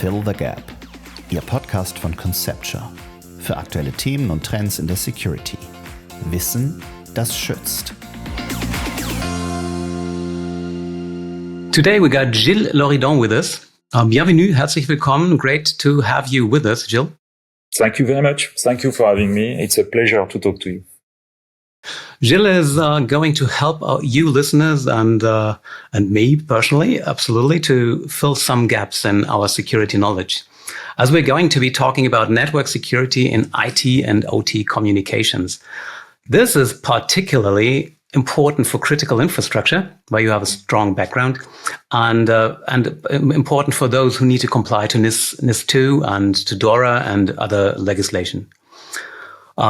Fill the Gap, Ihr Podcast von Concepture für aktuelle Themen und Trends in der Security. Wissen, das schützt. Today we got Gilles Loridon with us. Bienvenue, herzlich willkommen. Great to have you with us, Gilles. Thank you very much. Thank you for having me. It's a pleasure to talk to you. Gilles is going to help you listeners and me personally, absolutely, to fill some gaps in our security knowledge. As we're going to be talking about network security in IT and OT communications. This is particularly important for critical infrastructure, where you have a strong background, and important for those who need to comply to NIS2 and to DORA and other legislation.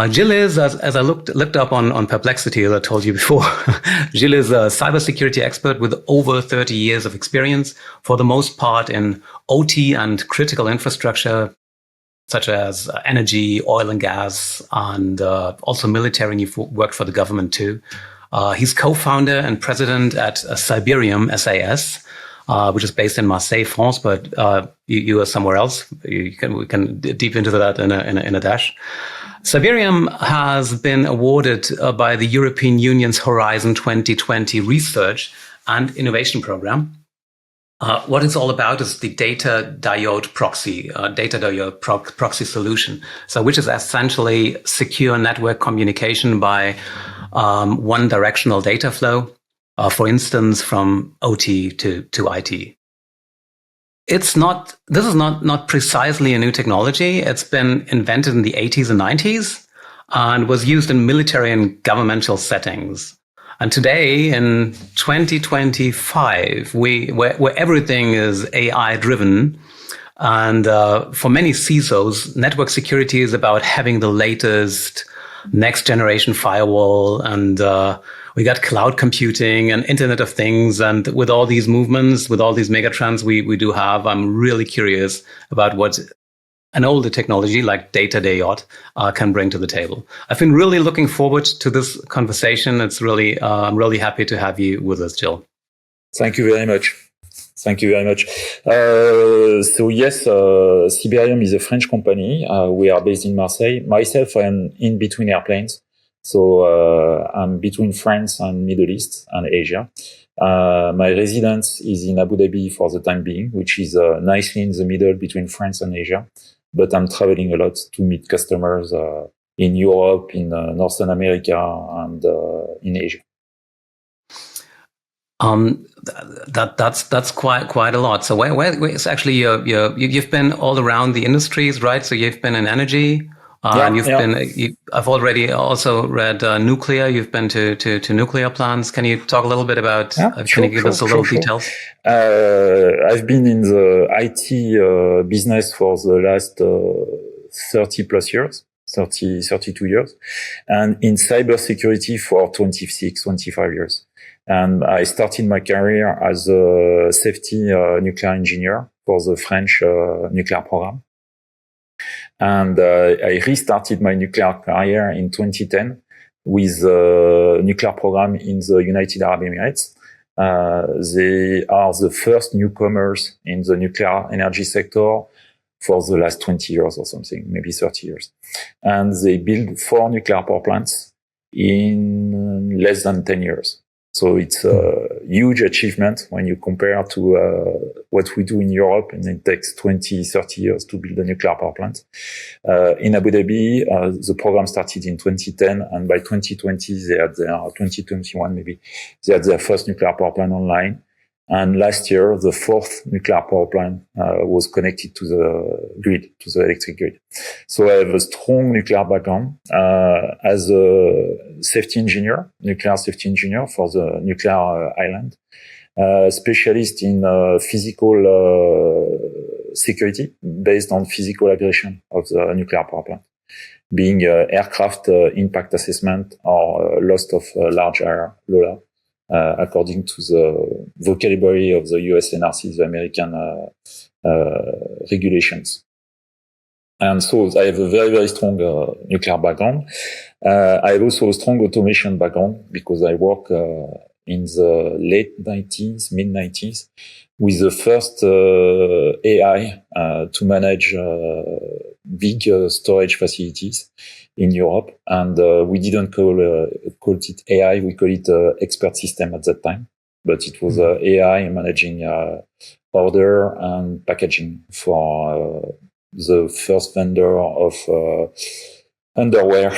Gilles is, as I looked up on Perplexity, as I told you before, Gilles is a cybersecurity expert with over 30 years of experience, for the most part in OT and critical infrastructure, such as energy, oil and gas, and also military, and you've worked for the government too. He's co-founder and president at Cyberium, SAS, which is based in Marseille, France, but you are somewhere else. We can deep into that in a dash. Cyberium has been awarded by the European Union's Horizon 2020 Research and Innovation Program. What it's all about is the Data Diode proxy solution. So, which is essentially secure network communication by one directional data flow, for instance, from OT to IT. This is not precisely a new technology. It's been invented in the 80s and 90s and was used in military and governmental settings. And today, in 2025, where everything is AI driven, and for many CISOs, network security is about having the latest next generation firewall, and we got cloud computing and Internet of Things. And with all these movements, with all these megatrends we do have, I'm really curious about what an older technology like Data Diode can bring to the table. I've been really looking forward to this conversation. It's really, I'm really happy to have you with us, Gilles. Thank you very much. Thank you very much. So yes, Cyberium is a French company. We are based in Marseille. Myself, I am in between airplanes. So I'm between France and Middle East and Asia. My residence is in Abu Dhabi for the time being, which is nicely in the middle between France and Asia. But I'm traveling a lot to meet customers in Europe, in Northern America, and in Asia. That's quite a lot. So where it's actually you've been all around the industries, right? So you've been in energy. I've already also read nuclear. You've been to nuclear plants. Can you talk a little bit about? Can you give us a little details? I've been in the IT business for the last 30 plus years, 32 years, and in cybersecurity for 25 years. And I started my career as a safety nuclear engineer for the French nuclear program. And I restarted my nuclear career in 2010 with a nuclear program in the United Arab Emirates. They are the first newcomers in the nuclear energy sector for the last 20 years or something, maybe 30 years. And they built 4 nuclear power plants in less than 10 years. So it's a huge achievement when you compare to what we do in Europe, and it takes 20, 30 years to build a nuclear power plant. In Abu Dhabi, the program started in 2010, and by 2020, they had their 2021 maybe, they had their first nuclear power plant online. And last year, the 4th nuclear power plant was connected to the grid, to the electric grid. So I have a strong nuclear background as a safety engineer, nuclear safety engineer for the nuclear island, specialist in physical security based on physical aggression of the nuclear power plant, being aircraft impact assessment or loss of large area, LOLA. According to the vocabulary of the US NRC, the American regulations. And so I have a very, very strong nuclear background. I have also a strong automation background because I work in the late 90s, mid 90s, with the first AI to manage big storage facilities in Europe. And we didn't call it AI, we call it expert system at that time. But it was AI managing order and packaging for the first vendor of underwear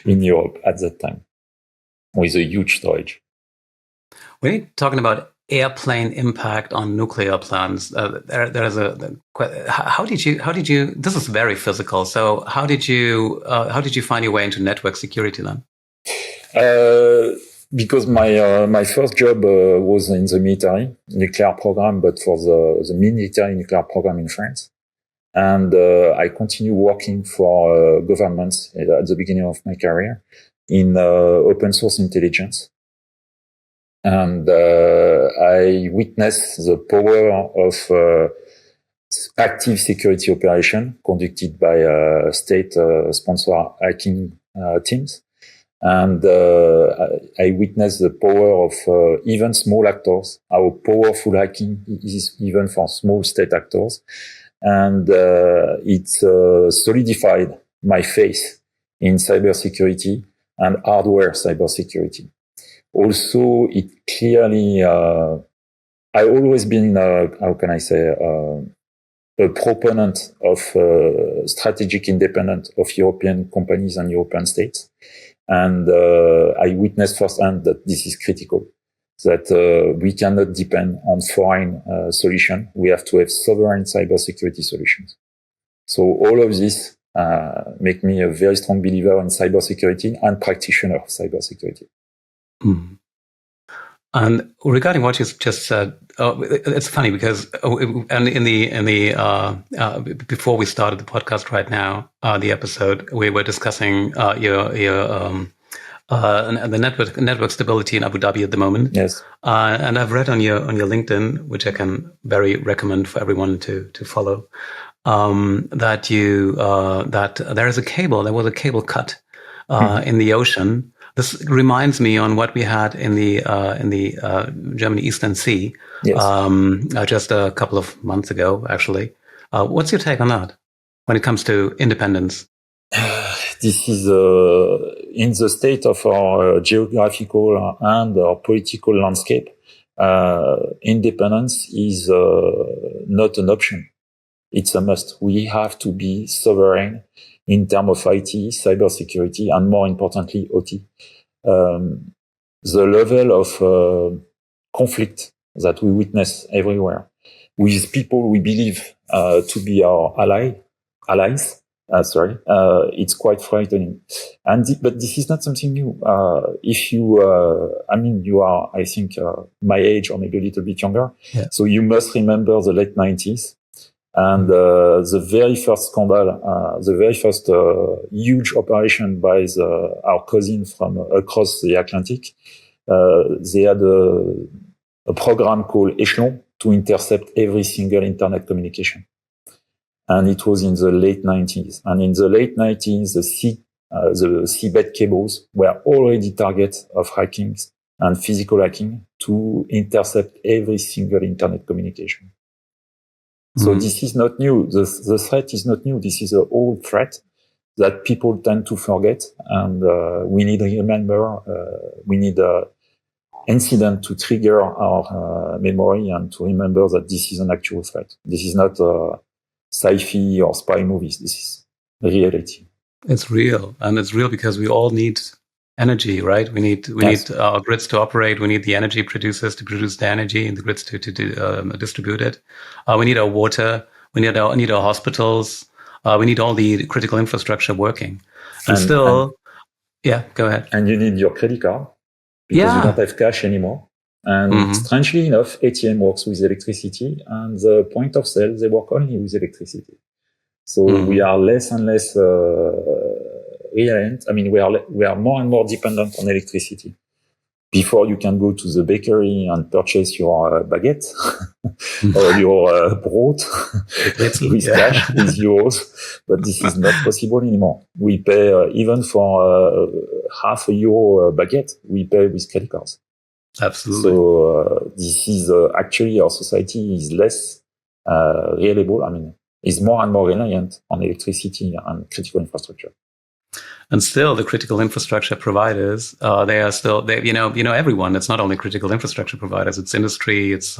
in Europe at that time, with a huge storage. When you're talking about airplane impact on nuclear plants, how did you? This is very physical. So how did you find your way into network security then? Because my first job was in the military nuclear program, but for the military nuclear program in France. And I continued working for governments at the beginning of my career in open source intelligence. And I witnessed the power of active security operation conducted by state-sponsored hacking teams. And I witnessed the power of even small actors, how powerful hacking is even for small state actors. And it solidified my faith in cybersecurity and hardware cybersecurity. Also, it clearly, I've always been, how can I say, a proponent of strategic independence of European companies and European states. And I witnessed firsthand that this is critical, that we cannot depend on foreign solutions. We have to have sovereign cybersecurity solutions. So all of this make me a very strong believer in cybersecurity and practitioner of cybersecurity. Mm. And regarding what you just said, it's funny because before we started the podcast right now, the episode, we were discussing the network stability in Abu Dhabi at the moment. Yes. And I've read on your LinkedIn, which I can very recommend for everyone to follow, that there was a cable cut in the ocean. This reminds me on what we had in the German Eastern Sea, yes. Just a couple of months ago, actually. What's your take on that when it comes to independence? This is in the state of our geographical and our political landscape. Independence is not an option; it's a must. We have to be sovereign in terms of IT, cybersecurity, and more importantly, OT. The level of conflict that we witness everywhere with people we believe to be our allies, it's quite frightening. But this is not something new. If you, you are, I think, my age or maybe a little bit younger. Yeah. So you must remember the late 90s. And the very first scandal, the very first huge operation by our cousin from across the Atlantic, they had a program called Echelon to intercept every single internet communication. And it was in the late 90s. And in the late 90s, the seabed cables were already targets of hacking and physical hacking to intercept every single internet communication. So this is not new. The threat is not new. This is an old threat that people tend to forget. And we need to remember, we need an incident to trigger our memory and to remember that this is an actual threat. This is not sci-fi or spy movies. This is reality. It's real. And it's real because we all need energy, right? We need our grids to operate. We need the energy producers to produce the energy and the grids to distribute it. We need our water. We need our hospitals. We need all the critical infrastructure working. And go ahead. And you need your credit card because you don't have cash anymore. And strangely enough, ATM works with electricity, and the point of sale, they work only with electricity. So we are less and less reliant. I mean, we are more and more dependent on electricity. Before you can go to the bakery and purchase your baguette or your brot with cash, with euros, but this is not possible anymore. We pay even for half a euro baguette, we pay with credit cards. Absolutely. So this is actually our society is less reliable. I mean, is more and more reliant on electricity and critical infrastructure. And still, the critical infrastructure providers, they are still, everyone. It's not only critical infrastructure providers; it's industry. It's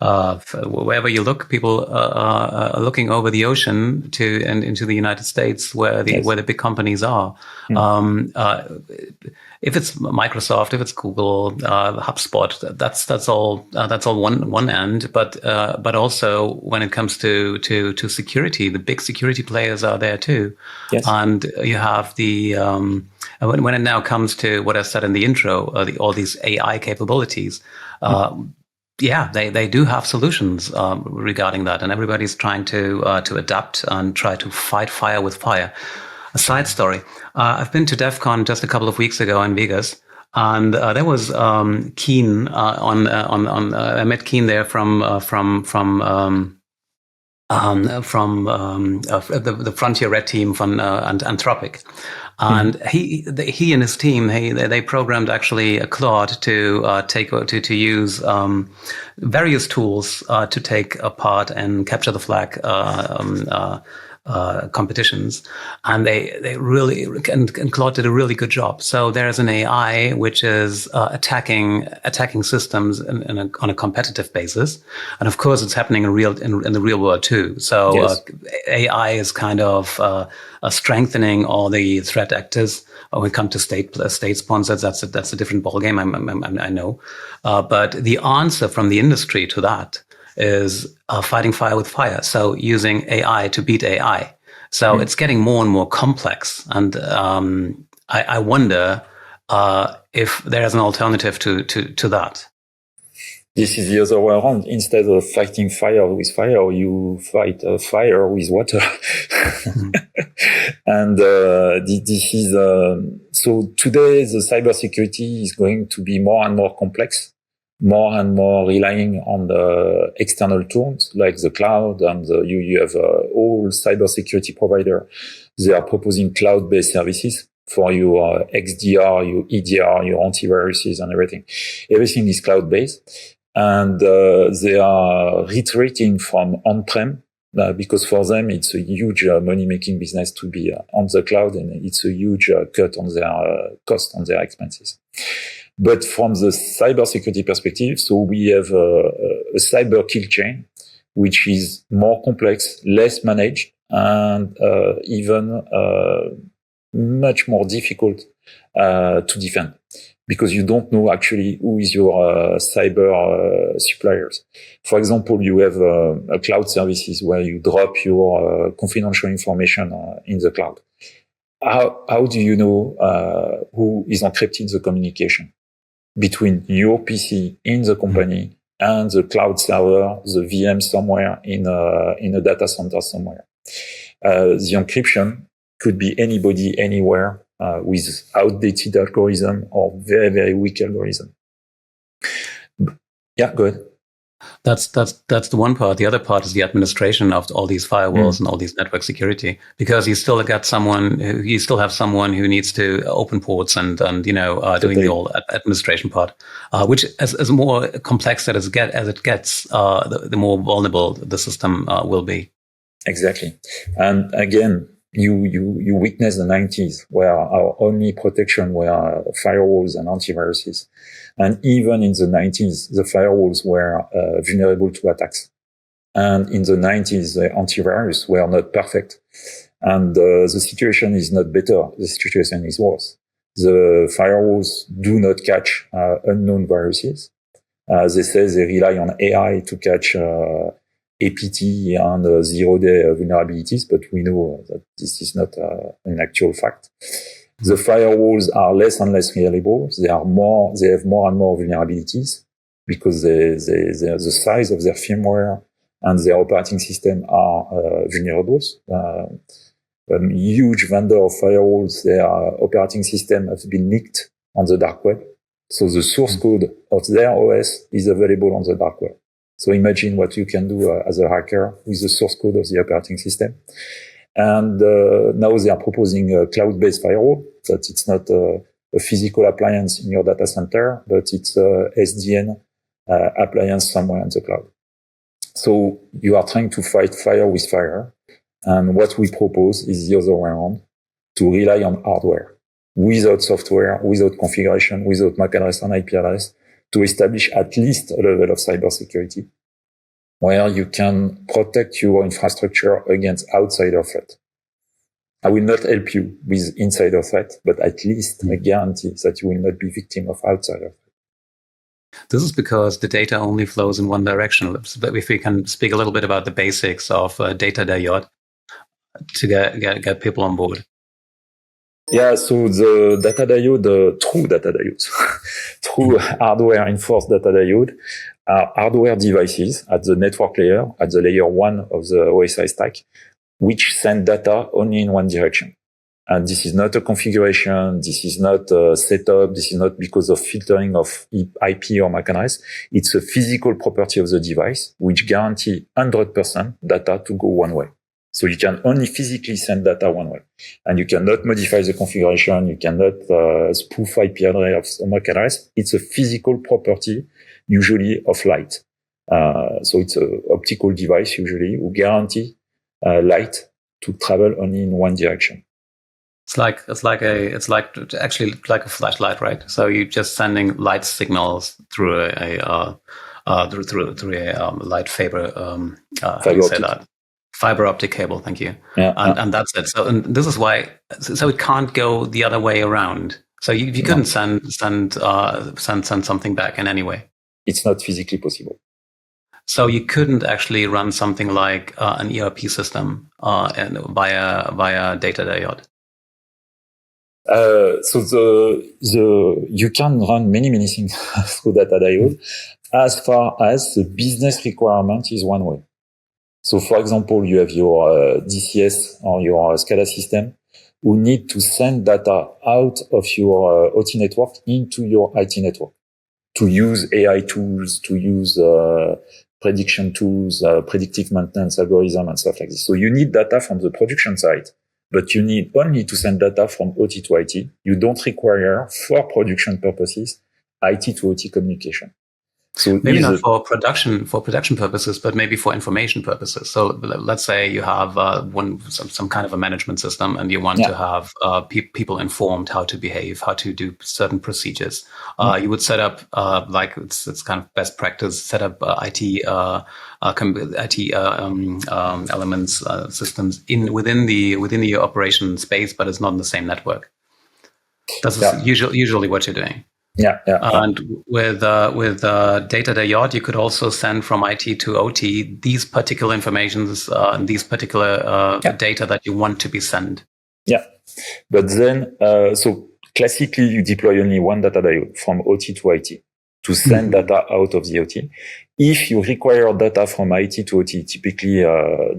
wherever you look, people are looking over the ocean and into the United States, where the big companies are. If it's Microsoft, if it's Google, HubSpot, that's all one end. But also when it comes to security, the big security players are there too. Yes. And you have the when it now comes to what I said in the intro, all these AI capabilities. They do have solutions regarding that, and everybody's trying to adapt and try to fight fire with fire. A side story: I've been to DEF CON just a couple of weeks ago in Vegas, and there was Keen I met Keen there from the Frontier Red team from Anthropic. And he and his team, they programmed actually a Claude to use various tools to take apart and capture the flag competitions, and they really and Claude did a really good job. So there's an AI which is attacking systems on a competitive basis, and of course it's happening in the real world too. So yes. AI is kind of strengthening all the threat actors. When it comes to state sponsors, that's a different ballgame. I know, but the answer from the industry to that is fighting fire with fire. So using AI to beat AI. So it's getting more and more complex. And I wonder if there is an alternative to that. This is the other way around. Instead of fighting fire with fire, you fight fire with water. And this is so today the cybersecurity is going to be more and more complex, more and more relying on the external tools like the cloud, and you have all cybersecurity provider. They are proposing cloud-based services for your XDR, your EDR, your antiviruses, and everything. Everything is cloud-based, and they are retreating from on-prem because for them it's a huge money-making business to be on the cloud, and it's a huge cut on their cost, on their expenses. But from the cybersecurity perspective, so we have a cyber kill chain, which is more complex, less managed, and even much more difficult to defend, because you don't know actually who is your cyber suppliers. For example, you have a cloud services where you drop your confidential information in the cloud. How do you know who is encrypting the communication between your PC in the company and the cloud server, the VM somewhere in a data center somewhere? The encryption could be anybody, anywhere, with outdated algorithm or very, very weak algorithm. Yeah, go ahead. That's the one part. The other part is the administration of all these firewalls and all these network security, because you still have someone who needs to open ports and doing the whole administration part, which as more complex as it gets, the more vulnerable the system will be. Exactly, and again, you witness the 90s where our only protection were firewalls and antiviruses. And even in the 90s, the firewalls were vulnerable to attacks. And in the 90s, the antivirus were not perfect. And the situation is not better. The situation is worse. The firewalls do not catch unknown viruses. They say they rely on AI to catch APT and zero-day vulnerabilities, but we know that this is not an actual fact. The firewalls are less and less reliable. They have more and more vulnerabilities because the size of their firmware and their operating system are vulnerable. Huge vendor of firewalls, their operating system has been leaked on the dark web. So the source code of their OS is available on the dark web. So imagine what you can do as a hacker with the source code of the operating system. And now they are proposing a cloud-based firewall, that it's not a physical appliance in your data center, but it's a SDN appliance somewhere in the cloud. So you are trying to fight fire with fire. And what we propose is the other way around, to rely on hardware without software, without configuration, without MAC address and IP address, to establish at least a level of cybersecurity where you can protect your infrastructure against outsider threat. I will not help you with insider threat, but at least a guarantee that you will not be victim of outsider threat. This is because the data only flows in one direction. But if we can speak a little bit about the basics of Data Diode to get people on board. Yeah, so the data diode, true data diodes, true hardware enforced data diode are hardware devices at the network layer, at the layer 1 of the OSI stack, which send data only in one direction. And this is not a configuration, this is not a setup, this is not because of filtering of IP or MAC address. It's a physical property of the device, which guarantee 100% data to go one way. So you can only physically send data one way. And you cannot modify the configuration, you cannot spoof IP address or MAC address. It's a physical property, usually of light. So it's an optical device, usually, who guarantee light to travel only in one direction. It's actually like a flashlight, right? So you're just sending light signals through a light fiber optic cable. Thank you. Yeah, and that's it. So and this is why. So it can't go the other way around. So you couldn't send something back in any way. It's not physically possible. So you couldn't actually run something like an ERP system via Data Diode. So you can run many things through Data Diode as far as the business requirement is one way. So for example, you have your DCS or your SCADA system who need to send data out of your OT network into your IT network to use AI tools, to use prediction tools, predictive maintenance algorithm and stuff like this. So you need data from the production side, but you need only to send data from OT to IT. You don't require, for production purposes, IT to OT communication. So maybe not for production purposes, but maybe for information purposes. So let's say you have some kind of a management system, and you want to have people informed how to behave, how to do certain procedures. You would set up like it's kind of best practice. Set up IT elements systems within the operation space, but it's not in the same network. That's usually what you're doing. Yeah. And with Data Diode, you could also send from IT to OT these particular informations, these particular data that you want to be sent. Yeah, but then so classically you deploy only one data diode from OT to IT to send data out of the OT. If you require data from IT to OT, typically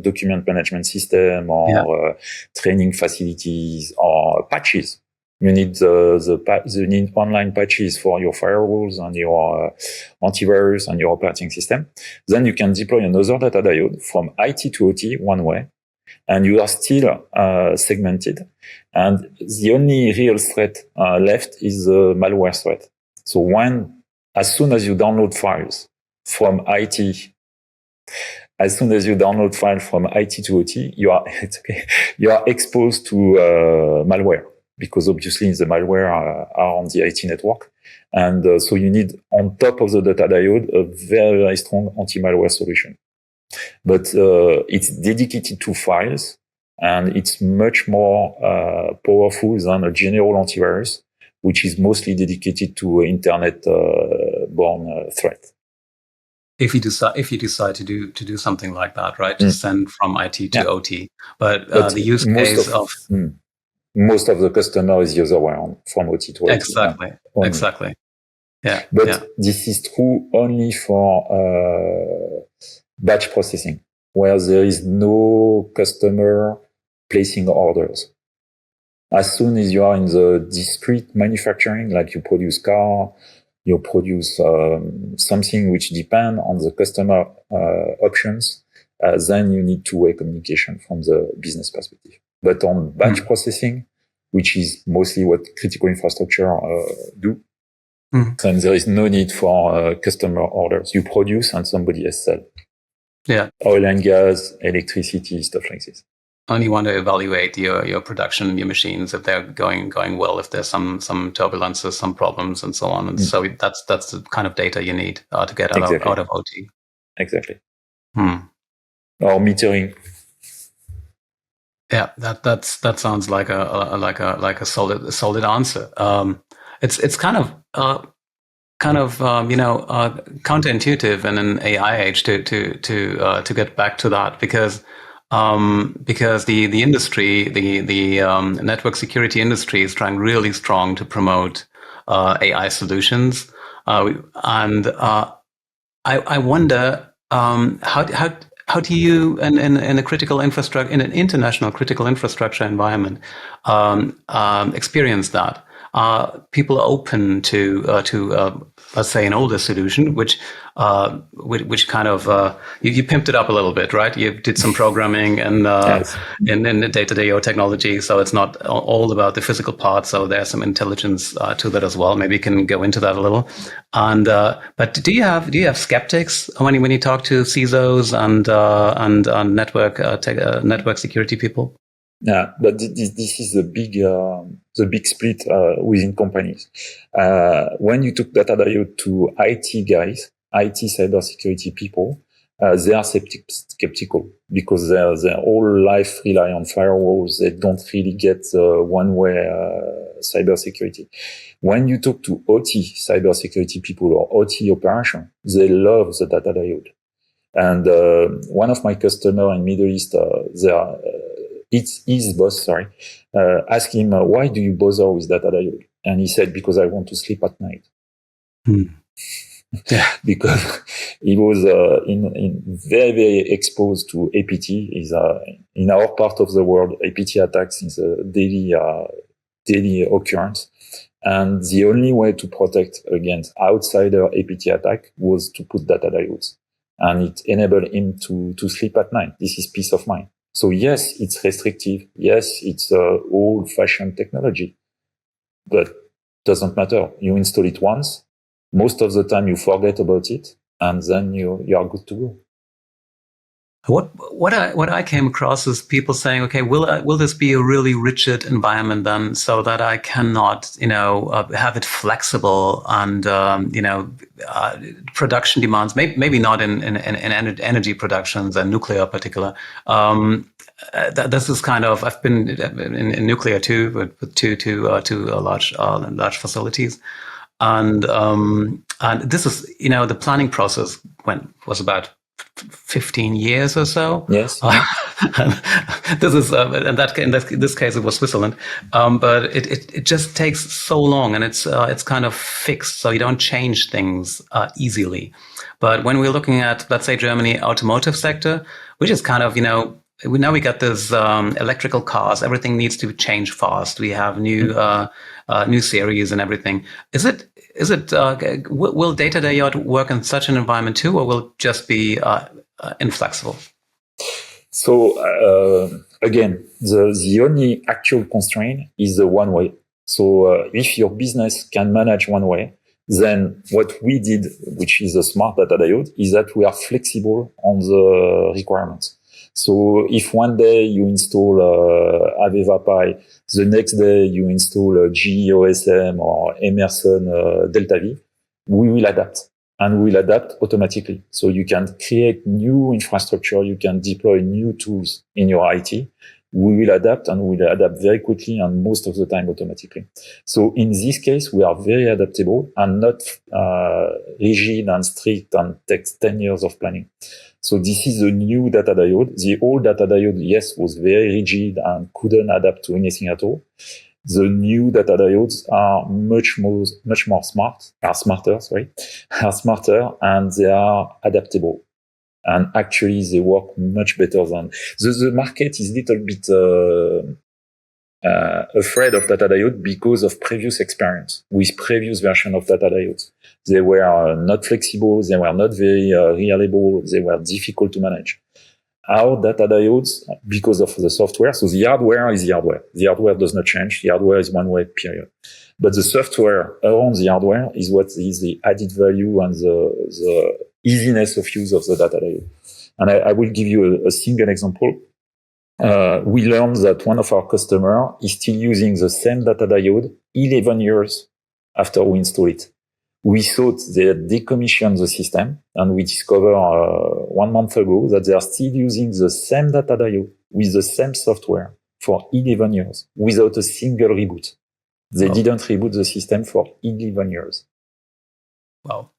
document management system or training facilities or patches. You need you need online patches for your firewalls and your antivirus and your operating system. Then you can deploy another data diode from IT to OT one way, and you are still segmented. And the only real threat left is the malware threat. So as soon as you download files from IT to OT, you are exposed to malware. Because obviously the malware are on the IT network. And so you need, on top of the data diode, a very, very strong anti-malware solution. But it's dedicated to files, and it's much more powerful than a general antivirus, which is mostly dedicated to internet-borne threat. If you decide to do something like that, right? To send from IT to OT. But the use case most of the customer is the other way around, from OT to OT. Exactly. Yeah. But this is true only for batch processing, where there is no customer placing orders. As soon as you are in the discrete manufacturing, like you produce car, you produce something which depend on the customer options, then you need two-way communication from the business perspective. But on batch processing, which is mostly what critical infrastructure do. Mm-hmm. And there is no need for customer orders. You produce and somebody else sell. Yeah. Oil and gas, electricity, stuff like this. Only want to evaluate your production, your machines, if they're going well, if there's some turbulences, some problems, and so on. And so that's the kind of data you need to get out of OT. Exactly. Or metering. Yeah, that sounds like a solid answer. It's kind of counterintuitive in an AI age to get back to that, because the industry, the network security industry is trying really strong to promote AI solutions, and I wonder how do you in a critical infrastructure, in an international critical infrastructure environment, experience that? Are people open to let's say an older solution, which kind of you pimped it up a little bit, right? You did some programming and Yes. in the Data Diode technology, so it's not all about the physical part. So there's some intelligence to that as well. Maybe you can go into that a little. And but do you have skeptics when you talk to CISOs and network security people? Yeah, but this is the big split within companies. When you took Data Diode to IT guys, IT cybersecurity people, they are skeptical because their whole life rely on firewalls. They don't really get one-way cybersecurity. When you talk to OT cybersecurity people or OT operation, they love the Data Diode. And one of my customers in Middle East, his boss, asked him, why do you bother with Data Diode? And he said, because I want to sleep at night. Yeah. Because he was in very, very exposed to APT. In our part of the world, APT attacks is a daily occurrence. And the only way to protect against outsider APT attack was to put Data Diodes. And it enabled him to sleep at night. This is peace of mind. So yes, it's restrictive. Yes, it's old-fashioned technology, but doesn't matter. You install it once. Most of the time, you forget about it, and then you are good to go. What I came across is people saying, okay, will this be a really rigid environment then, so that I cannot, have it flexible and production demands, maybe not in energy productions and nuclear in particular. This is kind of, I've been in nuclear too, with two large facilities, and this is the planning process was about 15 years or so. Yes. This is in this case it was Switzerland, but it just takes so long, and it's kind of fixed, so you don't change things easily. But when we're looking at, let's say, Germany automotive sector, which is kind of we got this electrical cars, everything needs to change fast. We have new series and everything. Will Data Diode work in such an environment too, or will it just be inflexible? So again, the only actual constraint is the one way. So if your business can manage one way, then what we did, which is a smart Data Diode, is that we are flexible on the requirements. So if one day you install Aveva Pi, the next day you install GE OSM or Emerson Delta V, we will adapt, and we will adapt automatically. So you can create new infrastructure, you can deploy new tools in your IT. We will adapt, and we will adapt very quickly, and most of the time automatically. So in this case, we are very adaptable and not rigid and strict and takes 10 years of planning. So this is a new Data Diode. The old Data Diode, yes, was very rigid and couldn't adapt to anything at all. The new Data Diodes are much more smarter, and they are adaptable. And actually, they work much better than the market is a little bit afraid of Data Diode because of previous experience with previous version of Data Diodes. They were not flexible, they were not very reliable, they were difficult to manage. our data diodes, because of the software, so the hardware is the hardware. The hardware does not change. The hardware is one way, period. But the software around the hardware is what is the added value and the easiness of use of the data diode. And I will give you a single example. We learned that one of our customers is still using the same data diode 11 years after we install it. We thought they had decommissioned the system, and we discovered 1 month ago that they are still using the same data diode with the same software for 11 years without a single reboot. They didn't reboot the system for 11 years. Wow.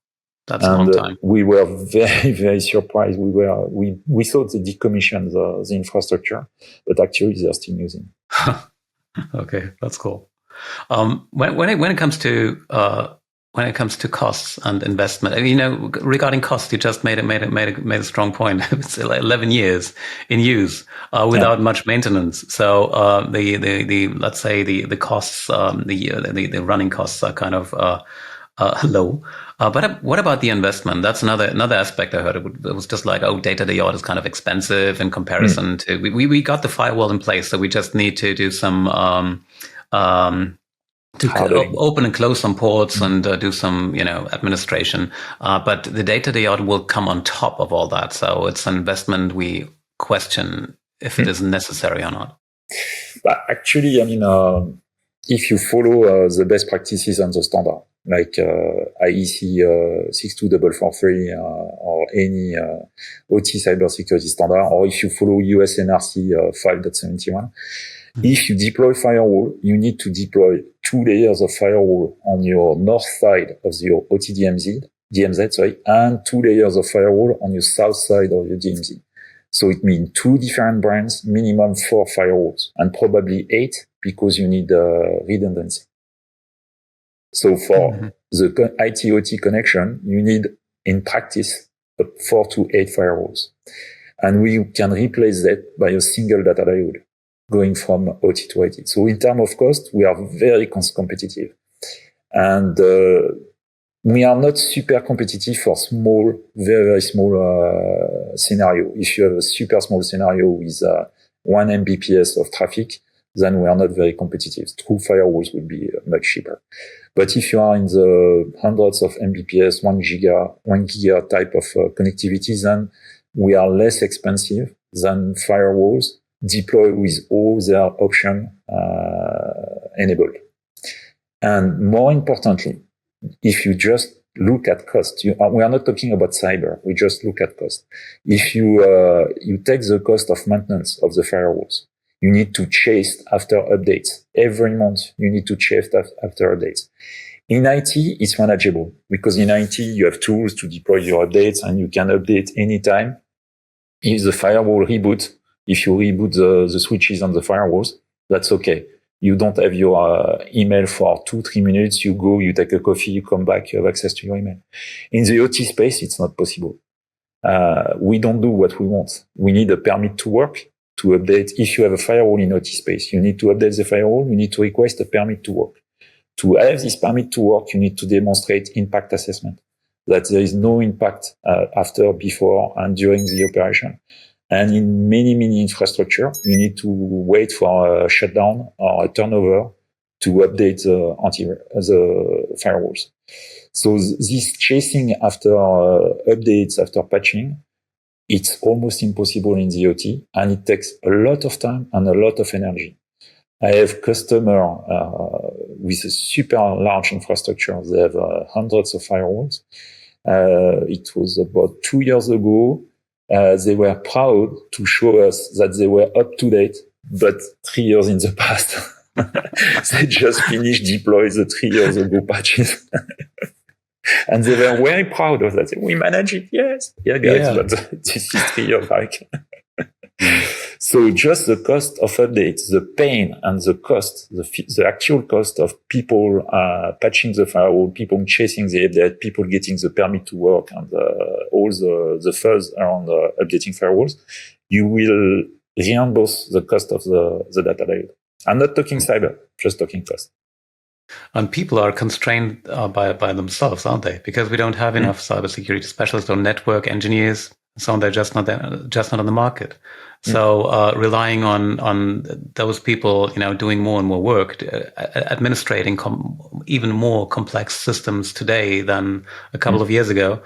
That's a long time. We were very, very surprised. We thought they decommissioned the infrastructure, but actually they are still using. Okay, that's cool. When it comes to costs and investment, regarding costs, you just made a strong point. It's 11 years in use without much maintenance. So let's say the costs, the running costs are kind of low. But what about the investment? That's another aspect I heard. It was just like, Data Diode is kind of expensive in comparison to, we got the firewall in place, so we just need to do some, open and close some ports and do some, administration. But the Data Diode will come on top of all that. So it's an investment we question if it is necessary or not. But actually, if you follow the best practices and the standard, like IEC 62443 or any OT cybersecurity standard, or if you follow US NRC 5.71, if you deploy firewall, you need to deploy 2 layers of firewall on your north side of your OT DMZ, and 2 layers of firewall on your south side of your DMZ. So it means 2 different brands, minimum 4 firewalls, and probably 8 because you need redundancy. So for the IT-OT connection, you need, in practice, 4 to 8 firewalls. And we can replace that by a single data diode going from OT to IT. So in terms of cost, we are very competitive. And we are not super competitive for small, very, very small scenario. If you have a super small scenario with 1 Mbps of traffic, then we are not very competitive. True firewalls would be much cheaper. But if you are in the hundreds of Mbps, 1 giga type of connectivity, then we are less expensive than firewalls deployed with all their options enabled. And more importantly, if you just look at cost, we are not talking about cyber. We just look at cost. If you take the cost of maintenance of the firewalls, you need to chase after updates. Every month, you need to chase after updates. In IT, it's manageable because in IT, you have tools to deploy your updates and you can update anytime. If the firewall reboot, if you reboot the switches on the firewalls, that's okay. You don't have your email for 2-3 minutes. You go, you take a coffee, you come back, you have access to your email. In the OT space, it's not possible. We don't do what we want. We need a permit to work to update. If you have a firewall in OT space, you need to update the firewall. You need to request a permit to work. To have this permit to work, you need to demonstrate impact assessment, that there is no impact after, before, and during the operation. And in many, many infrastructure, you need to wait for a shutdown or a turnover to update the firewalls. So this chasing after updates, after patching, it's almost impossible in the OT, and it takes a lot of time and a lot of energy. I have customer with a super large infrastructure. They have hundreds of firewalls. It was about 2 years ago. They were proud to show us that they were up to date, but 3 years in the past. They just finished deploy the 3 years ago patches. And they were very proud of that. We manage it, yes. Yeah, guys, but this is 3 years back. So just the cost of updates, the pain and the cost, the actual cost of people patching the firewall, people chasing the update, people getting the permit to work, and all the fuzz around updating firewalls, you will reimburse the cost of the data diode. I'm not talking cyber, just talking cost. And people are constrained by themselves, aren't they? Because we don't have enough cybersecurity specialists or network engineers. So they're just not on the market. So relying on those people, doing more and more work, administrating even more complex systems today than a couple of years ago.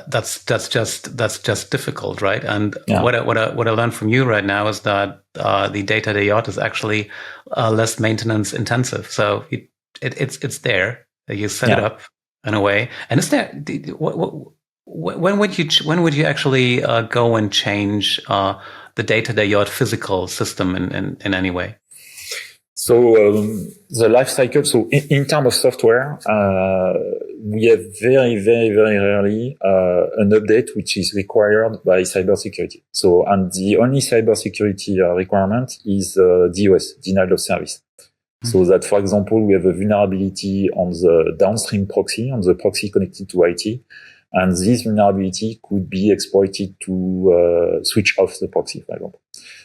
That's just difficult, right? And what I learned from you right now is that the Data Diode is actually less maintenance intensive. So it's there. You set it up in a way. And is there when would you actually go and change the Data Diode physical system in any way? So the life cycle. So in terms of software, we have very, very, very rarely an update which is required by cybersecurity. So, and the only cybersecurity requirement is DOS, denial of service. So that, for example, we have a vulnerability on the downstream proxy, on the proxy connected to IT. And this vulnerability could be exploited to switch off the proxy, for example.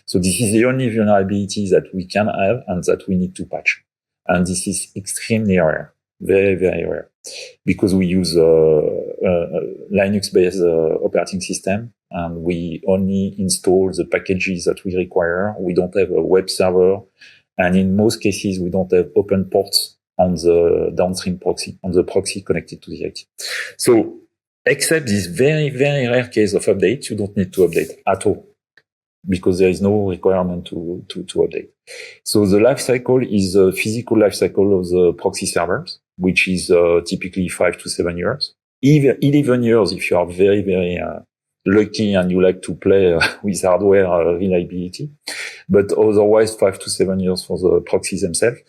So this is the only vulnerability that we can have and that we need to patch. And this is extremely rare, very, very rare, because we use Linux-based operating system, and we only install the packages that we require. We don't have a web server, and in most cases, we don't have open ports on the downstream proxy, on the proxy connected to the IT. So, except this very, very rare case of update, you don't need to update at all, because there is no requirement to update. So the life cycle is the physical life cycle of the proxy servers, which is typically 5 to 7 years. Even 11 years if you are very, very lucky and you like to play with hardware reliability. But otherwise 5 to 7 years for the proxies themselves.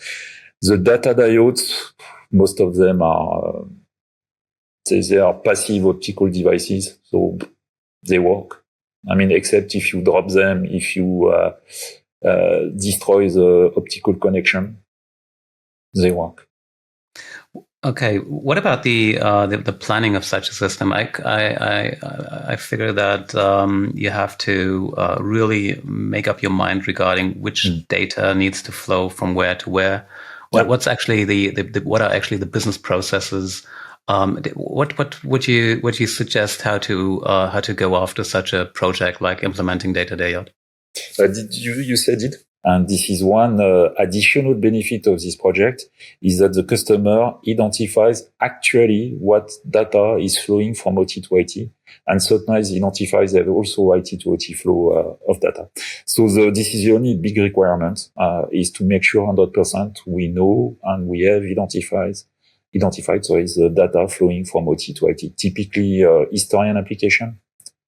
The data diodes, most of them are they are passive optical devices, so they work. I mean, except if you drop them, if you destroy the optical connection, they work. Okay, what about the planning of such a system? I figure that you have to really make up your mind regarding which data needs to flow from where to where. What's actually what are actually the business processes? What would you suggest how to go after such a project like implementing Data Diode? You said it, and this is one additional benefit of this project is that the customer identifies actually what data is flowing from OT to IT, and sometimes identifies that also IT to OT flow of data. So this is the only big requirement is to make sure 100% we know and we have identified the data flowing from OT to IT. Typically, historian application,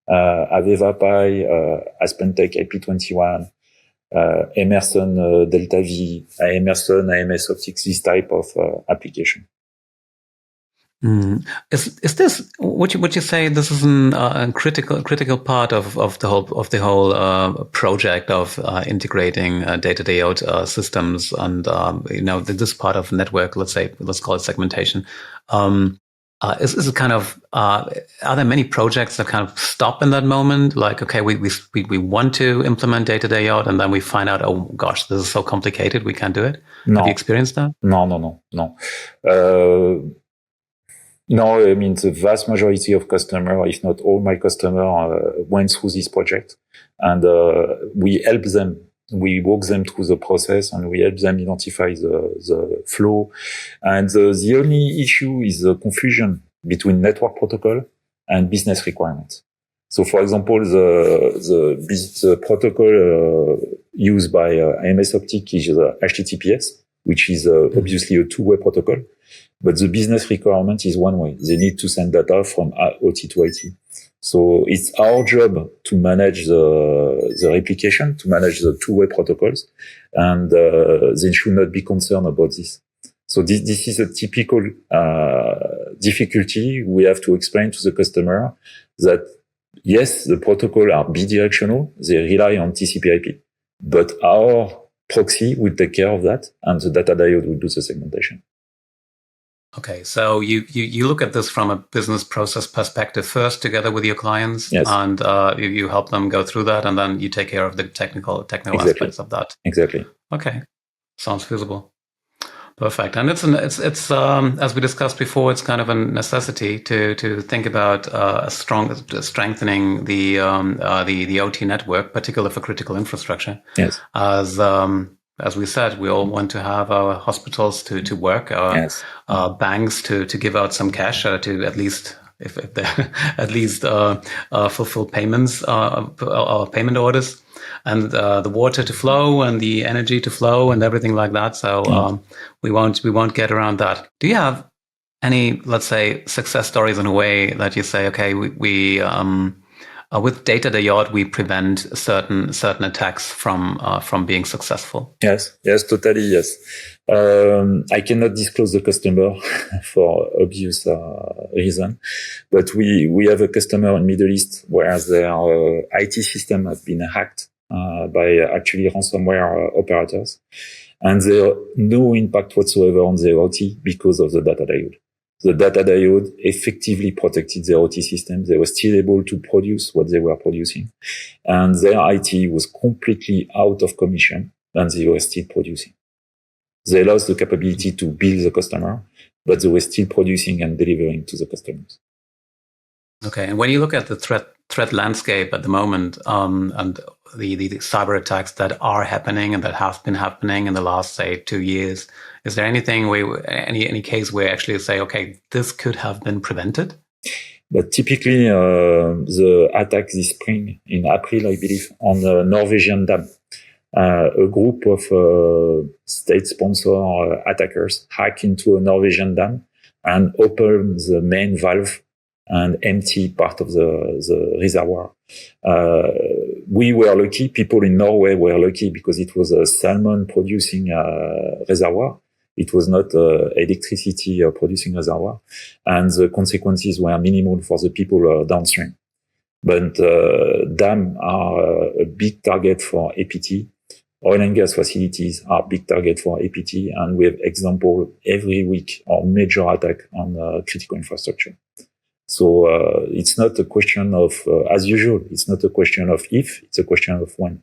Aveva Pi, AspenTech IP21, Emerson Delta V, Emerson AMS Optics, this type of application. Is this? Would you say this is a critical part of the whole project of integrating Data Diode systems and this part of network? Let's call it segmentation. Is it kind of? Are there many projects that kind of stop in that moment? Like, okay, we want to implement Data Diode, and then we find out, oh gosh, this is so complicated, we can't do it. No. Have you experienced that? No. No, I mean, the vast majority of customers, if not all my customers, went through this project, and we help them. We walk them through the process, and we help them identify the flow. And the only issue is the confusion between network protocol and business requirements. So, for example, the protocol used by AMS Optic is HTTPS, which is obviously a two-way protocol. But the business requirement is one way. They need to send data from OT to IT. So it's our job to manage the replication, to manage the two-way protocols, and they should not be concerned about this. So this is a typical difficulty. We have to explain to the customer that yes, the protocol are bidirectional. They rely on TCP/IP, but our proxy will take care of that, and the data diode will do the segmentation. Okay, so you look at this from a business process perspective first, together with your clients, yes. And you help them go through that, and then you take care of the technical exactly. aspects of that. Exactly. Okay, sounds feasible. Perfect. And it's as we discussed before, it's kind of a necessity to think about strengthening the OT network, particularly for critical infrastructure. Yes. As we said, we all want to have our hospitals to work, our banks to give out some cash to at least if they at least fulfill payments or payment orders, and the water to flow and the energy to flow and everything like that. So we won't get around that. Do you have any, let's say, success stories in a way that you say, okay, we with Data Diode we prevent certain attacks from being successful? Yes, totally, yes. I cannot disclose the customer for obvious reason, but we have a customer in Middle East where their IT system has been hacked by actually ransomware operators, and there are no impact whatsoever on their OT because of the Data Diode. The Data Diode effectively protected their OT system. They were still able to produce what they were producing, and their IT was completely out of commission, and they were still producing. They lost the capability to bill the customer, but they were still producing and delivering to the customers. Okay, and when you look at the threat landscape at the moment, and the cyber attacks that are happening and that have been happening in the last, say, 2 years, is there anything any case where actually say, okay, this could have been prevented? But typically, the attack this spring in April, I believe, on the Norwegian dam. A group of state-sponsored attackers hack into a Norwegian dam and open the main valve and empty part of the reservoir. We were lucky, people in Norway were lucky because it was a salmon producing reservoir. It was not electricity producing reservoir, and the consequences were minimal for the people downstream. But dams are a big target for APT. Oil and gas facilities are a big target for APT, and we have example every week of major attack on critical infrastructure. So it's not a question of, as usual, it's not a question of if, it's a question of when.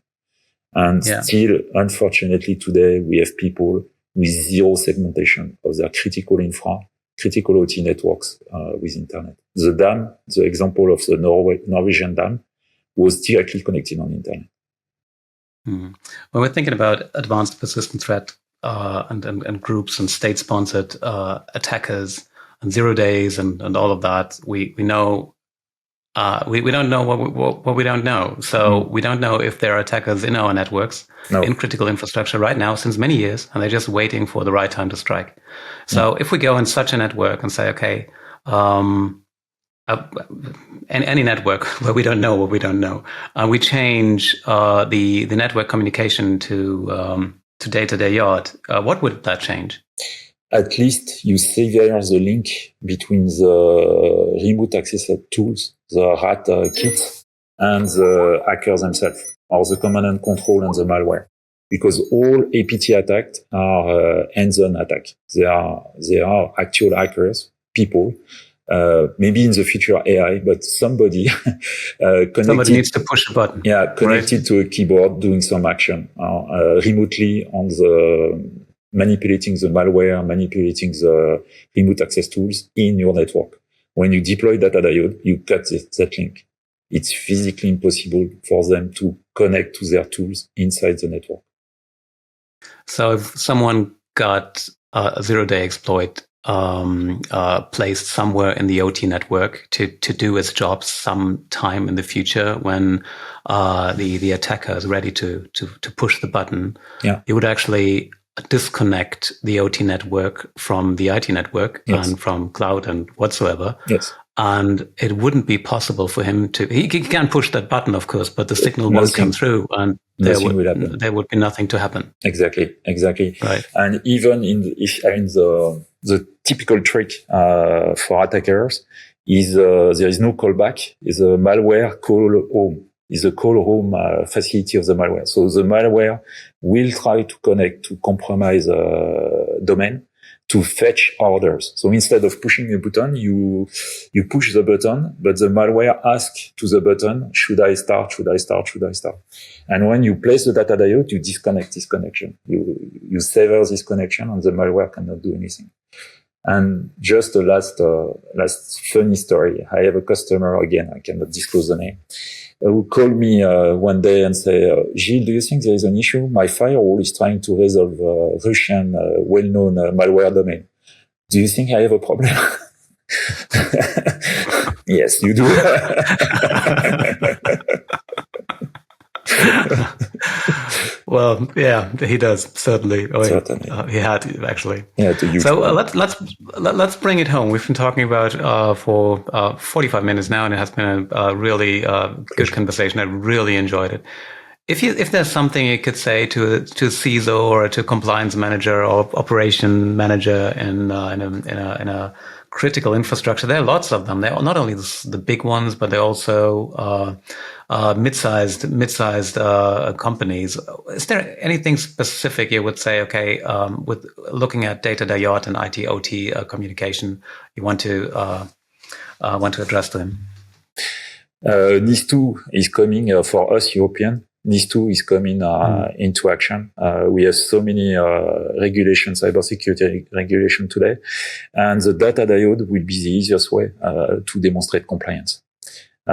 And still, unfortunately, today we have people with zero segmentation of their critical infra, critical OT networks with internet. The dam, the example of the Norwegian dam, was directly connected on internet. When we're thinking about advanced persistent threat and groups and state-sponsored attackers and 0 days and all of that, we know we don't know what we don't know. So we don't know if there are attackers in our networks, in critical infrastructure right now since many years, and they're just waiting for the right time to strike. So if we go in such a network and say, okay, any network where we don't know what we don't know, we change the network communication to Data Diode, what would that change? At least you sever the link between the remote access tools, the rat kits, and the hackers themselves, or the command and control and the malware. Because all APT attacks are hands-on attacks. They are actual hackers, people. Maybe in the future AI, but somebody somebody needs to push a button. Yeah, connected to a keyboard, doing some action remotely on the manipulating the malware, manipulating the remote access tools in your network. When you deploy Data Diode, you cut that link. It's physically impossible for them to connect to their tools inside the network. So if someone got a 0-day exploit placed somewhere in the OT network to do its job sometime in the future when the attacker is ready to push the button, it would actually disconnect the OT network from the IT network and from cloud and whatsoever. Yes. And it wouldn't be possible for him to, he can push that button, of course, but the signal won't come through and there would be nothing to happen. Exactly. Right. And even in the typical trick for attackers is there is no callback. Is a malware call home. Is a call home facility of the malware. So the malware will try to connect to compromise domain to fetch orders. So instead of pushing a button, you push the button, but the malware asks to the button, should I start? And when you place the data diode, you disconnect this connection. You sever this connection and the malware cannot do anything. And just the last funny story. I have a customer, again, I cannot disclose the name, who called me one day and say, Gilles, do you think there is an issue? My firewall is trying to resolve Russian well-known malware domain. Do you think I have a problem? Yes, you do. Well, yeah, he does certainly. Certainly, he had actually. Yeah. So let's bring it home. We've been talking about for 45 minutes now, and it has been a really good conversation. I really enjoyed it. If there's something you could say to CISO or to compliance manager or operation manager in a critical infrastructure, there are lots of them. They're not only the big ones, but they're also mid-sized companies. Is there anything specific you would say? Okay, with looking at Data Diode and IT/OT communication, you want to address to them? NIS2 is coming for us European. NIS2 is coming into action. We have so many regulation, cybersecurity regulation today, and the data diode will be the easiest way to demonstrate compliance.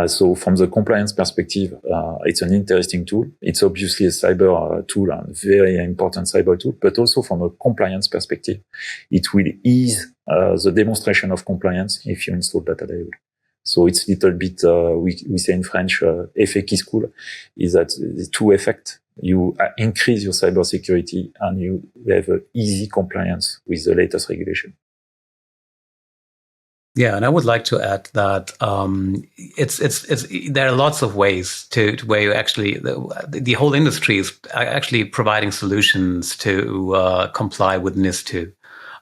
So from the compliance perspective, it's an interesting tool. It's obviously a cyber tool and very important cyber tool, but also from a compliance perspective, it will ease the demonstration of compliance if you install data diode. So it's a little bit, we say in French, effet qui se coule, is that the two effects. You increase your cybersecurity and you have an easy compliance with the latest regulation. Yeah, and I would like to add that there are lots of ways to where you actually the whole industry is actually providing solutions to comply with NIS2.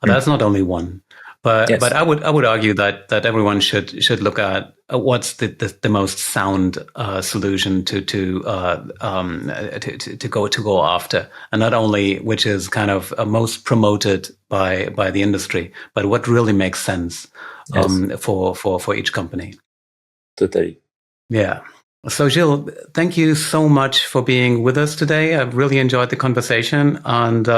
That's not only one. But yes. But I would argue that everyone should look at what's the most sound solution to go after, and not only which is kind of most promoted by the industry, but what really makes sense for each company. Totally. Yeah. So Gilles, thank you so much for being with us today. I've really enjoyed the conversation, and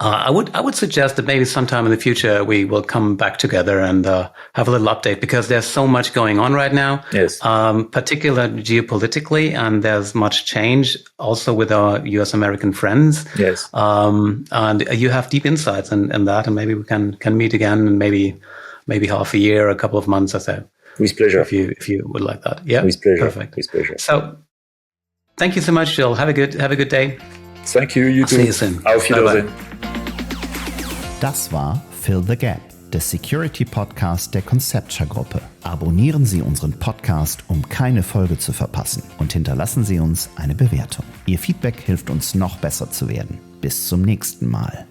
I would suggest that maybe sometime in the future we will come back together and have a little update, because there's so much going on right now, yes. Particularly geopolitically, and there's much change also with our US-American friends. Yes. And you have deep insights in that, and maybe we can meet again in maybe half a year, a couple of months or so. With pleasure. If you would like that. Yeah. With pleasure. Perfect. With pleasure. So thank you so much, Gilles. Have a good day. Thank you. You too. See you soon. Auf Wiedersehen. Das war Fill the Gap, der Security-Podcast der Concepture-Gruppe. Abonnieren Sie unseren Podcast, um keine Folge zu verpassen, und hinterlassen Sie uns eine Bewertung. Ihr Feedback hilft uns, noch besser zu werden. Bis zum nächsten Mal.